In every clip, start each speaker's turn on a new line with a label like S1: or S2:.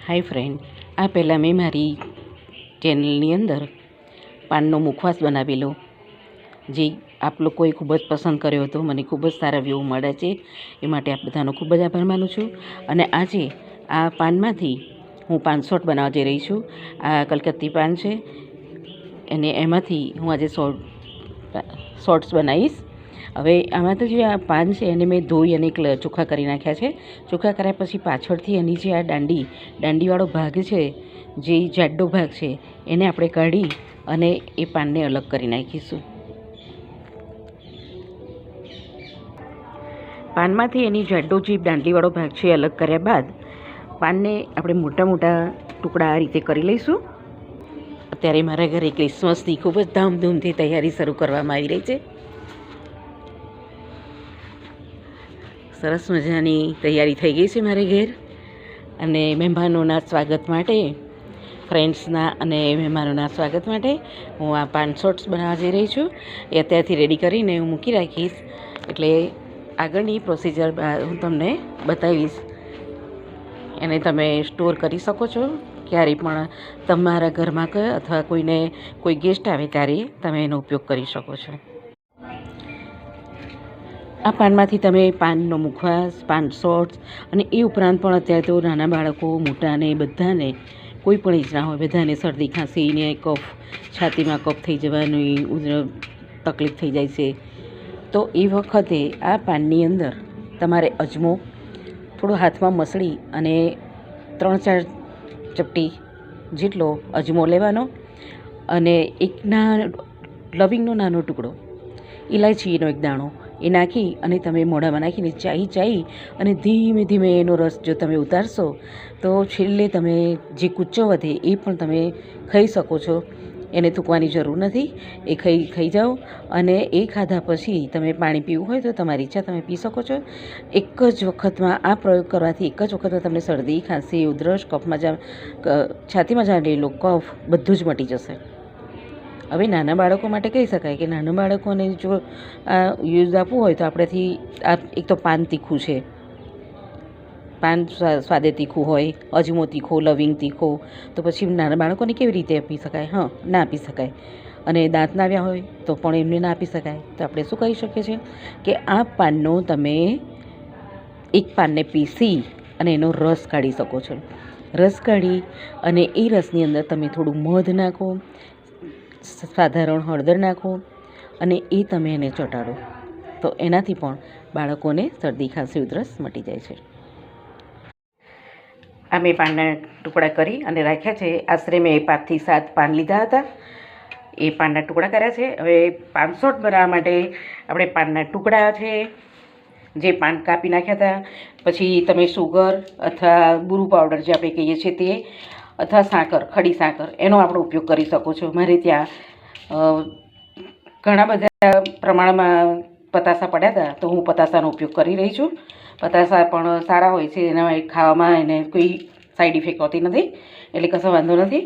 S1: હાય friend, આ પહેલાં મેં મારી ચેનલની અંદર પાનનો મુખવાસ બનાવેલો, જે આપ લોકોએ ખૂબ જ પસંદ કર્યો હતો. મને ખૂબ જ સારા વ્યૂ મળ્યા છે, એ માટે આપ બધાનો ખૂબ જ આભાર માનું છું. અને આજે આ પાનમાંથી હું પાન શોર્ટ બનાવવા જઈ રહી છું. આ કલકત્તી પાન છે, અને એમાંથી હું આજે શોર્ટ્સ બનાવીશ. હવે આમાં તો જે આ પાન છે એને મેં ધોઈ અને ચોખ્ખા કરી નાખ્યા છે. ચોખ્ખા કર્યા પછી પાછળથી એની જે આ દાંડીવાળો ભાગ છે, જે જાડો ભાગ છે, એને આપણે કાઢી અને એ પાનને અલગ કરી નાખીશું. પાનમાંથી એની જાડો જે દાંડીવાળો ભાગ છે એ અલગ કર્યા બાદ પાનને આપણે મોટા મોટા ટુકડા આ રીતે કરી લઈશું. અત્યારે મારા ઘરે ક્રિસમસની ખૂબ જ ધામધૂમથી તૈયારી શરૂ કરવામાં આવી રહી છે. સરસ મજાની તૈયારી થઈ ગઈ છે મારે ઘેર, અને મહેમાનોના સ્વાગત માટે, ફ્રેન્ડ્સના અને મહેમાનોના સ્વાગત માટે હું આ પાન શોર્ટ્સ બનાવવા જઈ રહી છું. એ અત્યારથી રેડી કરીને હું મૂકી રાખીશ, એટલે આગળની પ્રોસિજર હું તમને બતાવીશ. એને તમે સ્ટોર કરી શકો છો, ક્યારેય પણ તમારા ઘરમાં અથવા કોઈ ગેસ્ટ આવે ત્યારે તમે એનો ઉપયોગ કરી શકો છો. આ પાનમાંથી તમે પાનનો મુખવાસ, પાન શોર્ટ્સ, અને એ ઉપરાંત પણ અત્યારે તો નાના બાળકો, મોટાને બધાને કોઈ પણ ઈજના હોય, બધાને શરદી ખાંસીને કફ, છાતીમાં કફ થઈ જવાની તકલીફ થઈ જાય છે, તો એ વખતે આ પાનની અંદર તમારે અજમો થોડો હાથમાં મસળી અને 3-4 ચપટી જેટલો અજમો લેવાનો, અને એક લવિંગનો નાનો ટુકડો, ઇલાયચીનો એક દાણો, એ નાખી અને તમે મોઢામાં નાખીને ચાઈ અને ધીમે ધીમે એનો રસ જો તમે ઉતારશો તો છેલ્લે તમે જે કૂચો વધે એ પણ તમે ખાઈ શકો છો. એને થૂકવાની જરૂર નથી. એ ખાઈ જાઓ, અને એ ખાધા પછી તમે પાણી પીવું હોય તો તમારી ઈચ્છા, તમે પી શકો છો. એક જ વખતમાં આ પ્રયોગ કરવાથી એક જ વખતમાં તમને શરદી, ખાંસી, ઉધરસ, છાતીમાં જામેલો કફ બધું જ મટી જશે. હવે નાના બાળકો માટે કહી શકાય કે નાના બાળકોને જો આ યુઝ આપવું હોય તો આપણેથી આ એક તો પાન તીખું છે, પાન સ્વાદે તીખું હોય, અજમો તીખો, લવિંગ તીખો, તો પછી નાના બાળકોને કેવી રીતે આપી શકાય? ના આપી શકાય. અને દાંત ના આવ્યા હોય તો પણ એમને ના આપી શકાય. તો આપણે શું કરી શકીએ છીએ કે આ પાનનો તમે એક પાનને પીસી અને એનો રસ કાઢી શકો છો. રસ કાઢી અને એ રસની અંદર તમે થોડું મધ નાખો, સાધારણ હળદર નાખો, અને એ તમે એને ચોંટાડો, તો એનાથી પણ બાળકોને શરદી, ખાંસી, ઉધરસ મટી જાય છે. આ મેં પાનના ટુકડા કરી અને રાખ્યા છે. આશરે મેં 5 થી 7 પાન લીધા હતા, એ પાનના ટુકડા કર્યા છે. હવે પાન શોર્ટ બનાવવા માટે આપણે પાનના ટુકડા છે, જે પાન કાપી નાખ્યા હતા, પછી તમે સુગર અથવા બુરુ પાવડર જે આપણે કહીએ છીએ તે, અથવા સાકર, ખડી સાકર, એનો આપણે ઉપયોગ કરી શકો છો. મારે ત્યાં ઘણા બધા પ્રમાણમાં પતાસા પડ્યા હતા, તો હું પતાસાનો ઉપયોગ કરી રહી છું. પતાસા પણ સારા હોય છે, એના ખાવામાં એને કોઈ સાઈડ ઇફેક્ટ હોતી નથી, એટલે કશો વાંધો નથી.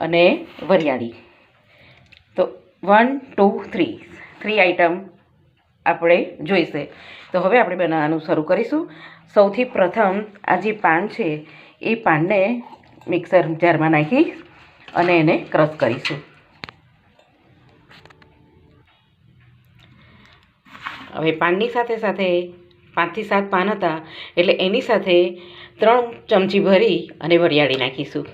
S1: અને વરિયાળી, તો 1, 2, 3 આઈટમ આપણે જોઈશે. તો હવે આપણે બનાવવાનું શરૂ કરીશું. સૌથી પ્રથમ આ જે પાન છે એ પાનને મિક્સર જારમાં નાખી અને એને ક્રશ કરીશું. હવે પાનની સાથે 5 થી 7 પાન હતા, એટલે એની સાથે 3 ચમચી ભરી અને વરિયાળી નાખીશું.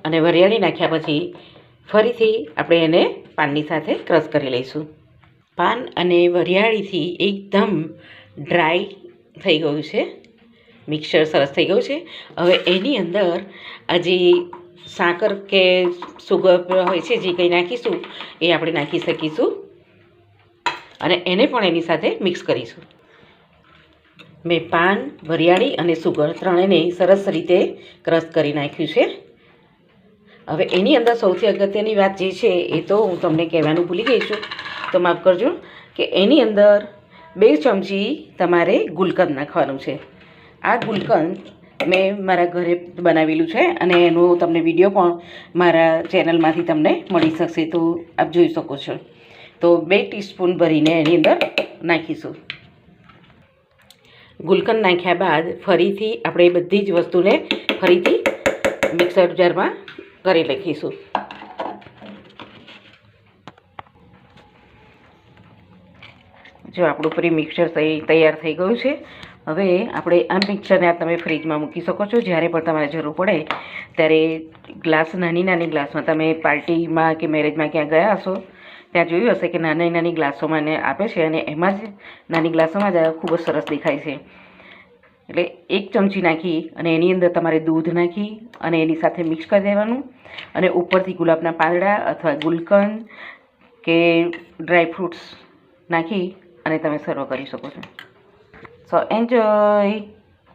S1: અને વરિયાળી નાખ્યા પછી ફરીથી આપણે એને પાનની સાથે ક્રશ કરી લઈશું. પાન અને વરિયાળીથી એકદમ ડ્રાય થઈ ગયું છે, મિક્સર સરસ થઈ ગયું છે. હવે એની અંદર આ જે સાકર કે સુગર હોય છે, જે કંઈ નાખીશું એ આપણે નાખી શકીશું, અને એને પણ એની સાથે મિક્સ કરીશું. મેં પાન, વરિયાળી અને સુગર ત્રણેયને સરસ રીતે ક્રશ કરી નાખ્યું છે. હવે એની અંદર સૌથી અગત્યની વાત જે છે એ તો હું તમને કહેવાનું ભૂલી ગઈ છું, તો માફ કરજો, કે એની અંદર 2 ચમચી તમારે ગુલકંદ નાખવાનું છે. આ ગુલકંદ મેં મારા ઘરે બનાવેલું છે, અને એનો તમને વિડીયો પણ મારા ચેનલમાંથી તમને મળી શકશે, તો આપ જોઈ શકો છો. તો 2 ટીસ્પૂન ભરીને એની અંદર નાખીશું. ગુલકંદ નાખ્યા બાદ ફરીથી આપણે બધી જ વસ્તુને ફરીથી મિક્સર જારમાં કરી લખીશું. જો આપણું પ્રી મિક્સર તૈયાર થઈ ગયું છે. હવે આપણે આ મિક્સરને તમે ફ્રીજમાં મૂકી શકો છો. જ્યારે પણ તમારે જરૂર પડે ત્યારે ગ્લાસ નાની ગ્લાસમાં તમે પાર્ટીમાં કે મેરેજમાં ક્યાં ગયા હશો ત્યાં જોયું હશે કે નાની ગ્લાસોમાં ને આપે છે અને એમાં જ નાની ગ્લાસોમાં જ ખૂબ જ સરસ દેખાય છે. એટલે 1 ચમચી નાખી અને એની અંદર તમારે દૂધ નાખી અને એની સાથે મિક્સ કરી દેવાનું અને ઉપરથી ગુલાબના પાંદડા અથવા ગુલકંદ કે ડ્રાય ફ્રૂટ્સ નાખી અને તમે સર્વ કરી શકો છો. સો એન્જોય.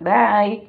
S1: બાય.